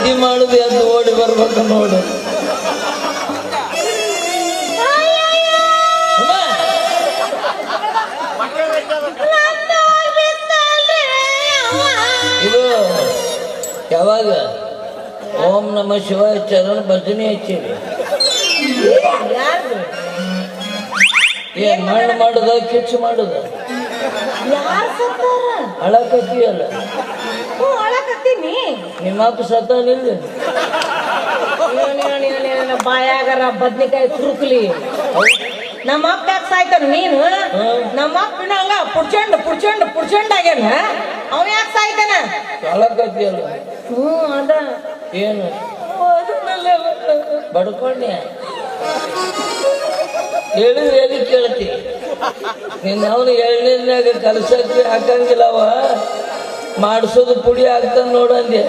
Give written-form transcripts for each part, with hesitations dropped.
ವಾಂತಿ ಮಾಡುದು ಎಂದು ಓಡಿ ಬರ್ಬೇಕು ನೋಡು. ಇದು ಯಾವಾಗ ಓಂ ನಮ ಶಿವಾಯ ಚರಣ ಭಜನೆ ಹಚ್ಚಿರಿ. ಏನ್ ಮಣ್ಣು ಮಾಡುದ ಕಿಚ್ಚು ಮಾಡುದ ಅಳಕತ್ತೀಯಲ್ಲ. ನಿಮ್ಮಪ್ಪ ಸತ್ತಾನಿಲ್ಲ. ಬಾಯಾಗರ ಬದ್ನಿಕಾಯಿ ತುರುಕ್ಲಿ. ನಮ್ಮಪ್ಪ ಯಾಕೆ ಸಾಯ್ತಾನ? ನೀನು ನಮ್ಮಪ್ಪ ಹಂಗ ಪುಡ್ಚಂಡ್ ಆಗ್ಯಾನ. ಅವ ಯಾಕೆ ಸಾಯ್ತಾನ? ಅಳಕತ್ತೀಯಲ್ಲ. ಅದ ಏನು ಬಡ್ಕೊಂಡೆ ಹೇಳಿದ್ರೆ ಎಲ್ಲಿ ಕೇಳ್ತಿ? ನಿನ್ನ ಅವನು ಎಳ್ನೀರ್ನಾಗ ಕಲಸಕ್ಕೆ ಹಾಕಂಗಿಲ್ಲವ, ಮಾಡಿಸೋದು ಪುಡಿ ಹಾಕ್ತಾನ ನೋಡಂದೆ.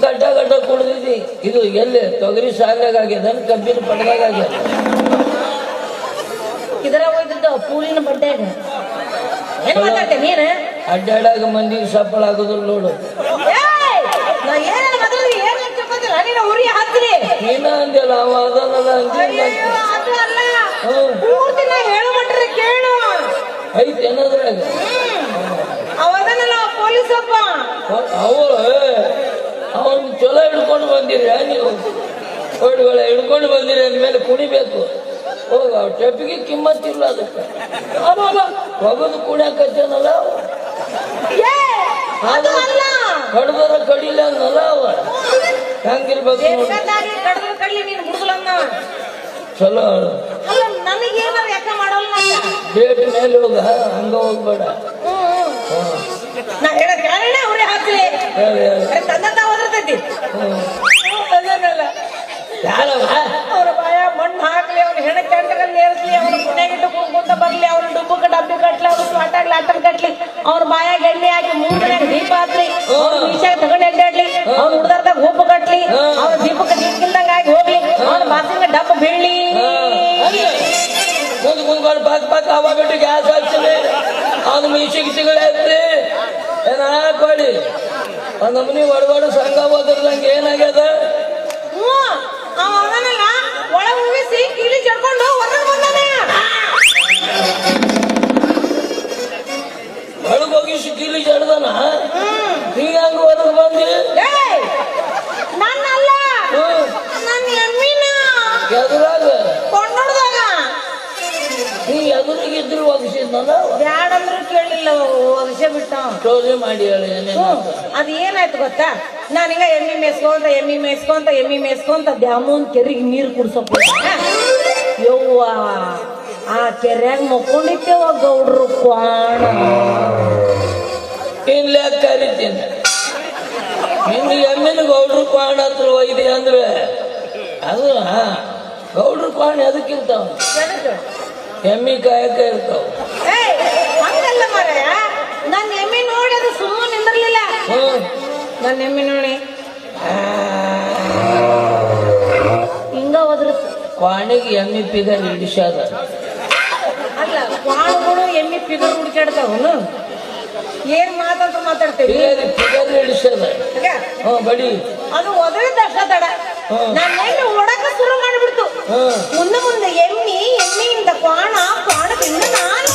ಗಡ್ಡ ಕುಡ್ದಿದ್ದಿ. ಇದು ಎಲ್ಲಿ ತೊಗರಿ ಸಾಲಾಗ ಆಗ್ಯದ, ಕಬ್ಬಿನ ಪಡ್ದಾಗ ಆಗ್ಯದ. ಇದರ ಹೋಯ್ತಿದ್ದ ಪೂಲಿನ ಬಡ್ಡ್ಯಾಗ. ಏನ್ ಮಾತಾಡ್ತೆ ನೀನು? ಅಡ್ಡಾಡಾಗ ಮಂದಿಗೆ ಸಪ್ಪಳ ಆಗೋದಿಲ್ಲ ನೋಡು. ನೀನ ಅಂದ್ಯಲ್ಲ ಅವ ಅದನ್ನಲ್ಲ ಐತಿ ಅನ್ನೋದ್ರಾಗ. ಪೊಲೀಸಪ್ಪ ಅವರು ಅವನ್ ಚಲೋ ಹಿಡ್ಕೊಂಡು ಬಂದಿರಿ ನೀವು. ಕೋಡಿಗಳ ಹಿಡ್ಕೊಂಡು ಬಂದಿರಿ ಅಂದ್ಮೇಲೆ ಕುಣಿಬೇಕು. ಹೋಗ ಟೆಪ್ಪಿಗೆ ಕಿಮ್ಮತ್ತಿಲ್ಲ ಅದಕ್ಕೆ. ಹೋಗೋದು ಕುಣಿಯಾಕತ್ತೇನಲ್ಲ ಕಡ್ದರ ಕಡಿಲ ಅನ್ನಲ್ಲ ಅವ. ಹಂಗಿರ್ಬೇಕು ಚಲೋ. ಡೇಟ್ ಮೇಲೆ ಹೋಗ, ಹಂಗ ಹೋಗ್ಬೇಡ. ಅವ್ರ ಬಾಯ ಮಣ್ಣು ಹಾಕ್ಲಿ, ಅವ್ನ ಹೆಣ ಕೆಂಡರಲ್ಲಿ ಏರಿಸ್ಲಿ, ಅವ್ನ ಪುಣ್ಯಾಗಿಟ್ಟು ಕುಡ್ಕೊಂತ ಬರ್ಲಿ, ಅವ್ನ ಡುಬ್ಬಕ್ಕೆ ಡಬ್ಬಿ ಕಟ್ಲಿ, ಅವ್ರ ಸ್ವಾಟಾಗ್ಲಿ ಆಟಲ್ ಕಟ್ಲಿ, ಅವ್ರ ಬಾಯಾಗ ಎಣ್ಣೆ ಹಾಕಿ ಮೂರ್ನಾಗ ದೀಪ ಹತ್ಲಿ, ಅವ್ನ ಮೀಸಾಗ ತಗೊಂಡು ಅಡ್ಡಾಡ್ಲಿ, ಅವ್ನ ಹುಡ್ದಾರ್ದಾಗ ಉಪ್ಪು ಕಟ್ಲಿ, ಅವ್ನ ದೀಪಕ್ಕೆ ದೀಪಕಿಲ್ದಂಗ ಆಗಿ ಹೋಗ್ಲಿ, ಅವ್ನ ಬಾಸಿಂಗ ಡಬ್ಬ ಬೀಳ್ಲಿ. ಕುಂದ್ಕೊಂಡು ಪಾಕ್ ಹವಾ ಬಿಟ್ಟು ಗ್ಯಾಸ್ ಹಚ್ಚಲಿ, ಅವ್ನ ಮೀಸಿಗೆ ಸಿಗಳಿ ಏನ ಹಾಕೊಳ್ಳಿ. ನಮ್ಮನಿ ಒಡವಾಡ ಸಂಘ ಹೋದ್ರಂಗೆ ಏನಾಗ್ಯದ? ಒಳ ಮುಗಿಸಿ ಕೀಲಿ ಚಡ್ಕೊಂಡು ಹೊರಗೆ ಬಂದಾನೆ. ಒಳಗೆ ಹೋಗಿಸಿ ಕೀಲಿ ಚಡ್ದಾನ. ನೀ ಹಂಗ ಹೊರಗೆ ಬಂದಿ? ನನ್ನಲ್ಲ, ನನ್ನ ಎಮ್ಮಿನ ಎದುರಾಗ ಕೊಂಡೋಡ್ದಾಗ. ನೀ ಎದುರಿಗಿದ್ರು ಒಗಿಸಿದ್ನಲ್ಲ. ಬ್ಯಾಡಂದ್ರು ಕೇಳಲಿಲ್ಲ, ಒಗಿಸೇ ಬಿಟ್ಟ. ಸ್ಟೋರಿ ಮಾಡಿ ಹೇಳಿ ಏನೇನು. ಅದು ಏನಾಯ್ತು ಗೊತ್ತಾ? ನಾನು ಹಿಂಗ ಎಮ್ಮಿ ಮೇಸ್ಕೊಂತ ದ್ಯಾಮೂನ್ ಕೆರೆಗೆ ನೀರು ಕುಡ್ಸೋಕ್ ಯವ್ವ, ಆ ಕೆರೆಯಾಗ ಮಕ್ಕೊಂಡಿತ್ತೇವ ಗೌಡ್ರು ಕ್ವಾಣ. ಇನ್ಲೇ ಕರಿತೀನಿ. ಇನ್ನು ಎಮ್ಮಿನ ಗೌಡ್ರು ಕ್ವಾಣ ಹತ್ರ ಒಯ್ದಿ ಅಂದ್ರೆ ಅದು ಗೌಡ್ರು ಕ್ವಾಣ ಎದಕ್ಕಿರ್ತಾವ? ಎಮ್ಮಿ ಕಾಯಕ ಇರ್ತಾವ. ಹಂಗಲ್ಲ ಮಾರಾಯ, ನನ್ನ ಎಮ್ಮಿ ನೋಡಿ ಅದು ಸುಮ್ಮನೆ ನಿಂದಿರ್ಲಿಲ್ಲ. ನನ್ನ ಎಮ್ಮಿ ನೋಡಿ ಹಿಂಗ ಹೋದ್ರ ಕ್ವಾಣಿಗೆ ಎಮ್ಮಿ ಪಿಗರ್ ಹಿಡಿಸದ. ಅಲ್ಲ, ಕ್ವಾಣಗಳು ಎಮ್ಮಿ ಪಿಗರ್ ಹುಡುಕಾಡ್ತಾವನು. ಏನ್ ಮಾತಾಡ್ತೇವಿ? ಪಿಗರ್ ಹಿಡಿಸದ ಬಡಿ. ಅದು ಒದರಿದ ಅಷ್ಟ ತಡ. ನನ್ನ ಎಮ್ಮಿ ಓಡಕ ಶುರು ಮಾಡಿಬಿಡ್ತು. ಮುಂದೆ ಎಮ್ಮಿಯಿಂದ ಕ್ವಾಣದಿಂದ ನಾನು.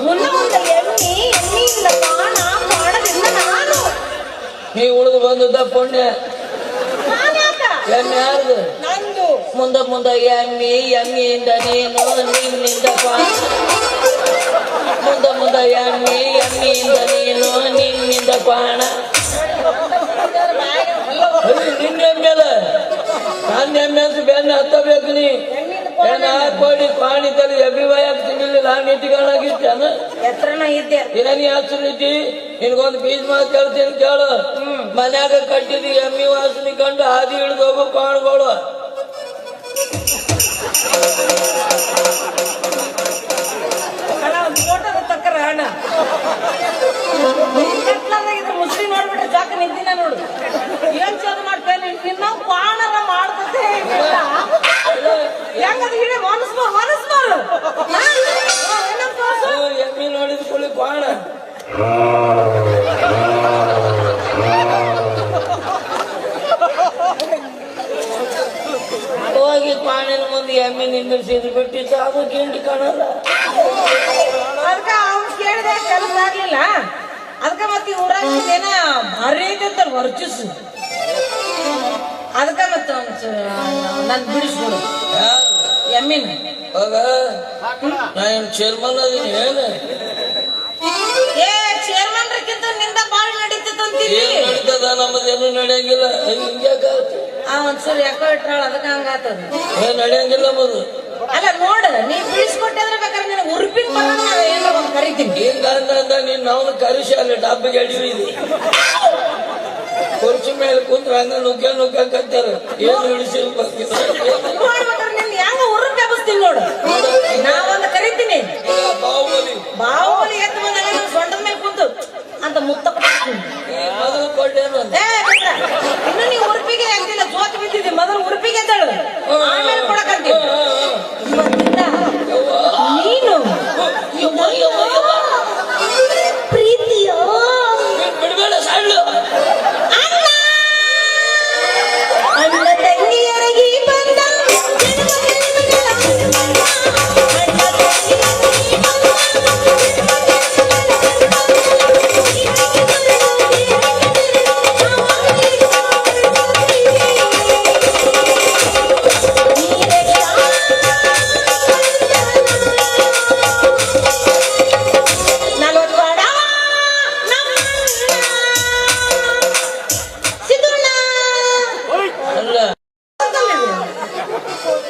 ಮುಂದೆ ಎಮ್ಮಿಯಿಂದ ಕ್ವಾಣದಿಂದ ನಾನು. ನೀ ಉಳಿದು ಬಂದದ ಪುಣ್ಯ. ಎಮ್ಮೆ ಯಾರ್ದು? ನಂದು. ಮುಂದೆ ಎಮ್ಮಿಯಿಂದ ನೀನು, ನಿನ್ನಿಂದ ಕ್ವಾಣ. ಮುಂದೆ ಎಮ್ಮಿಯಿಂದ ನೀನು, ನಿನ್ನಿಂದ ಕ್ವಾಣ. ನಿನ್ನ ಎಮ್ಮೆದ ನನ್ನ ಎಮ್ಮೆ ಅಂತ ಬೆನ್ನ ಹತ್ತಬೇಕು. ನೀ ಏನ ಹಾಕೊಡಿ ಕ್ವಾಣಿ ತಲೆ ಎಬ್ಬಿವಾಯಕ್ ತಿನ್ನಿಲ್ಲ. ನಾನು ಇಟ್ಕೊಂಡಾಗಿದ್ದಾನ ಎತ್ರನ ಇದ್ದೆ. ಏನಿ ಹೆಸರು ಇದ್ದಿ? ನಿನ್ಗೊಂದು ಬೀಜ ಮಾತು ಕೇಳ್ತೀನಿ ಕೇಳು. ಮನ್ಯಾಗ ಕಟ್ಟಿದಿ ಎಮ್ಮಿ ವಾಸನೆ ಕಂಡು ಹಾದಿ ಹಿಡಿದು ಹೋಗೋ ಕ್ವಾಣಗಳು. ಫೋಟೋದ ತಕ್ಕರ ಹಣ ಮುಸ್ಲಿಂ ನೋಡ್ಬಿಟ್ರೆ ಜಾಕ ನಿಂತಿನ ನೋಡು. ಏನ್ ಚಂದ ಮಾಡ್ತೇನೆ ನಿನ್ನ ಕ್ವಾಣರ ಮಾಡ್ತದೆ. ಹೆಂಗದು ಹಿಡಿ ಮನಸ್ಮಾರು ಎಮ್ಮಿ ನೋಡಿದ ಕುಳಿ ಕ್ವಾಣ. ಎಮ್ಮೆ ನಿಂದಿರ್ಸಿದ್ ಬಿಟ್ಟಿತ್ತು ಅದು ಗಿಂಡಿ ಕಾಣಲ್ಲ. ಅದಕ್ಕ ಅವ್ನು ಕೇಳಿದೆ ಕೆಲಸ ಆಗ್ಲಿಲ್ಲ. ಅದಕ್ಕ ಮತ್ತೆ ಊರಾಗ ಏನ ಭಾರಿ ಐತಂತ ವರ್ಚಸ್. ಅದಕ್ಕ ಮತ್ತ ನನ್ ಬಿಡಿಸ್ಬಿಡು ಎಮ್ಮಿನ. ಆಗ ನಾ ಏನ್ ಚೇರ್ಮನ್ ಅದೀನಿ ಏನು? ಏ ಚೇರ್ಮನ್ ರಕ್ಕಿಂತ ನಿಂದ ಬಾಳ್ ನಡೀತದಂತೀನಿ. ಏನ್ ನಡೀತದ? ನಮ್ಮದೇನು ನಡೆಯಂಗಿಲ್ಲ. ಹಿಂಗ್ಯಾಕಾಗುತ್ತೆ? ಒಂದ್ಸರಿ ಯಾಕೋ ಇಟ್ರಾಳ ಅದಕ್ಕ ಹಂಗಾತದ. ಏನ್ ನಡೆಯಂಗಿಲ್ಲ ನಮ್ಮದು. ಅಲ್ಲ ನೋಡ ನೀ ಬಿಡಿಸ್ಕೊಟ್ಟಿದ್ರೆ ಬೇಕಾದ್ರೆ ನಿನಗೆ ಉರುಪಿಗೆ ಬರೋಣ ಏನಾರ ಒಂದ್ ಕರಿತೀನಿ. ಹಿಂಗ ಅಂದ ನೀನ್ ನಾವು ಕರಿಸಿ ಅಲ್ಲಿ ಡಬ್ಬಿಗೆ ಅಡಿವಿದಿ ಕುರ್ಚಿ ಮೇಲೆ ಕುಂತ್ರ ಹಂಗ ನುಗ್ಗ ಕತ್ತಾರ. ಏನು ನೋಡ್ಬೇಕಾದ್ರೆ ನಿನ್ ಹೆಂಗ ಉರುಪಿ ಹಬ್ಬಸ್ತೀನಿ ನೋಡು. ನಾವೊಂದು ಕರಿತೀನಿ. ಬಾಹುಬಲಿ ಎದ್ದು ಬಂದಾಗ ನನ್ ಸೊಂಟದ ಮೇಲೆ ಕುಂತು ಅಂತ ಮುತ್ತ ಮೊದಲು ಕೊಟ್ಟೇನು ಅಂತ. ಇನ್ನು ನೀವು ಉರುಪಿಗೆ ಆಗ್ತಿಲ್ಲ, ಜೋತ್ ಬಿದ್ದಿದ್ದೆ. ಮೊದಲು ಉರುಪಿಗೆ ಎದ್ದಾಳು, ಆಮೇಲೆ ಕೊಡಕಂತೀವಿ. ಇವತ್ತಿಂದ ನೀನು ಪ್ರೀತಿಯ ಬಿಡ್ಬೇಡ ಸಾಳು ಅಣ್ಣ ತಂಗಿಯರಿಗೆ ಬಂದ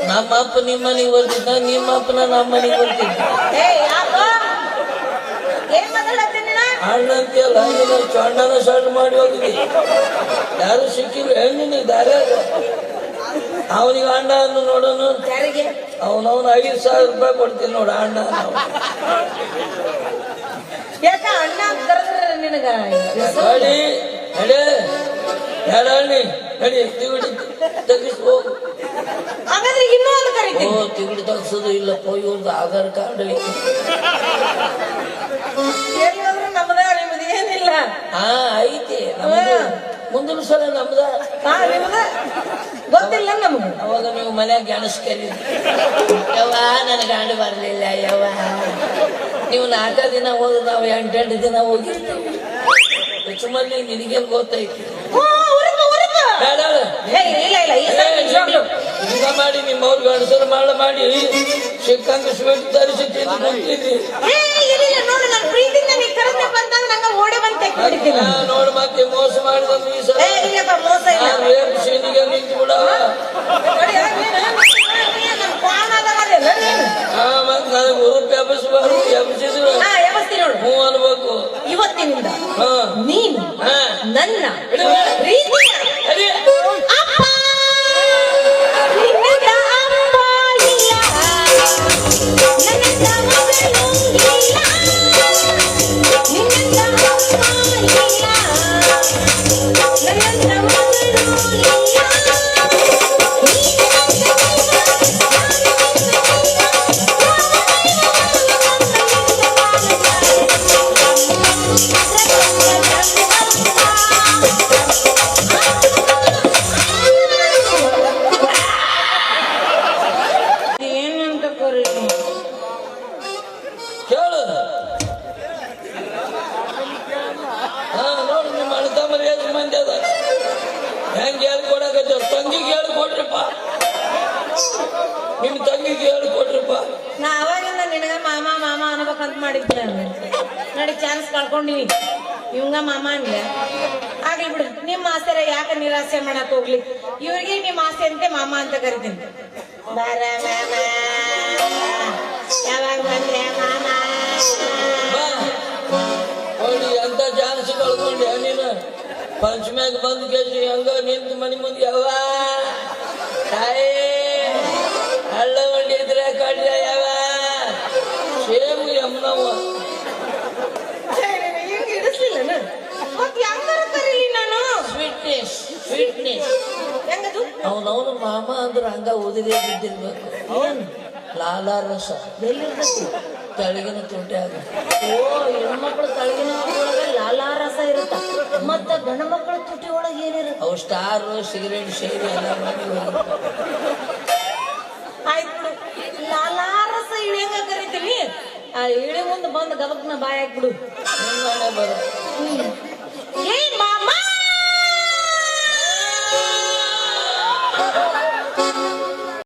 ನಮ್ಮ ಅಪ್ಪ ನಿಮ್ಮ ಮನೆಗೆ ಬರ್ತಿದ್ದ, ನಿಮ್ಮ ಅಪ್ಪನ ನಮ್ಮ ಮನೆಗೆ ಬರ್ತಿದ್ದ. ಅಣ್ಣ ಅಂತೀಯಲ್ಲ, ಚೊಣ್ಣನ ಶರ್ಟ್ ಮಾಡಿ ಹೋಗಿದ್ದಿ. ಯಾರು ಸಿಕ್ಕಿಲ್ಲ ಹೆಣ್ಣಿನ ದಾರ್ಯಾಗ. ಅವನಿಗೆ ಅಣ್ಣ ಅನ್ನು ನೋಡೋನು. ಅವನವನು 5,000 ರೂಪಾಯಿ ಕೊಡ್ತೀನಿ ನೋಡ ಅಣ್ಣ. ಗಾಡಿ ನಡೆ ಯಾಡಣ್ಣಿ ನಡಿ ತಿಗುಡಿ ತೆಗಿಸ್ ಹೋಗು. ತಿಗುಡಿ ತಗ್ಸೋದು ಇಲ್ಲಪ್ಪ, ಇವ್ರದ್ದು ಆಧಾರ್ ಕಾರ್ಡ್ ಐತಿ. ಏನಿಲ್ಲ ಐತಿ ನಮ್ದು. ಮುಂದಿನ ಸಲ ನಮ್ದ ಗೊತ್ತಿಲ್ಲ ನಮ್ಗೆ. ಅವಾಗ ನೀವು ಮನ್ಯಾಗ ಗೆಣಸ್ಕರಿ. ಯವ್ವ ನನ್ ಗಂಡ ಬರ್ಲಿಲ್ಲ ಯವ್ವ. ನೀವು 4 ದಿನ ಹೋದ್ರೆ ನಾವು 8 ದಿನ ಹೋಗಿರ್ತೀವಿ. ಹೆಚ್ಚುಮಲ್ಲಿ ನಿನಗೇನು ಗೊತ್ತೈತಿ? ಈಗ ಮಾಡಿ ನಿಮ್ಮವ್ರಿಗೆ ಅನುಸರ ಮಾಡಿ ಸಿಕ್ಕಂಗ ಸ್ವೀಟ್ ತರಿಸಿ ತಿಂದು ಕುಂತಿದ್ರಿ. ನೋಡ್ ಮತ್ತೆ ಮೋಸ ಮಾಡಿದ ಶನಿಗೆ ನಿಂತು ಬಿಡವ. ಮತ್ ನನಗೆ ಉರುಪಿ ಎಬ್ಬಿಸಬಾರ್ದು. ಎಬ್ಬಿಸಿದ್ರು ಹ್ಞೂ ಅನ್ಬೇಕು. ಇವತ್ತಿನಿಂದ ನೀನು ನನ್ನ ಕೇಳು. ನೋಡಿ ನಿಮ್ಮ ಅಣ್ಣ ತಮ್ಮರು ಎಷ್ಟು ಮಂದಿ ಅದ. ಹೆಂಗೆ ಹೇಳ್ಕೊಡಕತ್ತ? ತಂಗಿಗೆ ಹೇಳ್ಕೊಡ್ರಿಪ್ಪ, ನಿಮ್ ತಂಗಿಗೆ ಹೇಳ್ಕೊಡ್ರಿಪ್ಪ. ನಾ ಅವಾಗಿಂದ ನಿನಗ ಮಾಮ ಮಾಮ ಅನ್ಬೇಕಂತ ಮಾಡಿದ್ದೆ. ನೋಡಿ ಚಾನ್ಸ್ ಕಳ್ಕೊಂಡಿವಿ. ಇವಂಗ ಮಾಮ ಅನ್ಲೆ ಆಗ್ಲಿ ಬಿಡು. ನಿಮ್ಮ ಆಸೆರ ಯಾಕೆ ನಿರಾಸೆ ಮಾಡಕ್ ಹೋಗ್ಲಿ. ಇವ್ರಿಗೆ ನಿಮ್ಮ ಆಸೆ ಅಂತೆ ಮಾಮ ಅಂತ ಕರಿತೀನಿ. ಬಾರ ಮಾಮ, ಯಾವಾಗ ಬಂದ್ರೆ ಮಾಮ. ನೋಡಿ ಎಂತ ಚಾನ್ಸ್ ಕಳ್ಕೊಂಡೆ ನೀನು. ಪಂಚಮ್ಯಾಗ ಬಂದು ಕೇಳಿ ಹಂಗ ನಿಂತು ಮನೆ ಮುಂದೆ ಯಾವ ತಾಯಿ ಹಳ್ಳ ಹೊಂಡಿದ್ರೆ ಕಡ್ಲ ಯಾವ ಸೇಮು ಯಮ್ನವ ಇಡಿಸ್ಲಿಲ್ಲ ಮತ್ತೆ ಯಾವ್ದಾರ ಕರೀಲಿ ನಾನು. ಸ್ವೀಟ್ನೆಸ್ ಹೆಂಗದು? ಅವನವನು ಮಾಮ ಅಂದ್ರೆ ಹಂಗ ಓದಿದೆ ಬಿದ್ದಿರ್ಬೇಕು. ಲಾಲಾ ರಸ ಎಲ್ಲಿರ್ತೈತಿ? ತೆಳಗಿನ ತುಟಿ ಆಗ. ಹೆಣ್ಮಕ್ಳು ತಳಗಿನ ತುಟಿ ಒಳಗೆ ಲಾಲಾ ರಸ ಇರುತ್ತ. ಮತ್ತ ಗಂಡು ಮಕ್ಕಳ ತುಟಿ ಒಳಗೆ ಏನಿರುತ್ತೆ? ಅವು ಸ್ಟಾರು ಸಿಗರೇಟ್ ಸೇರಿ ಎಲ್ಲ ಮಾಡಿ ಆಯ್ತು ಇಳಿ ಮುಂದೆ ಬಂದು ಗದಕ್ನ ಬಾಯ್ ಹಾಕ್ಬಿಡು ಹಿಂಗಾನೆ ಬರ ಏ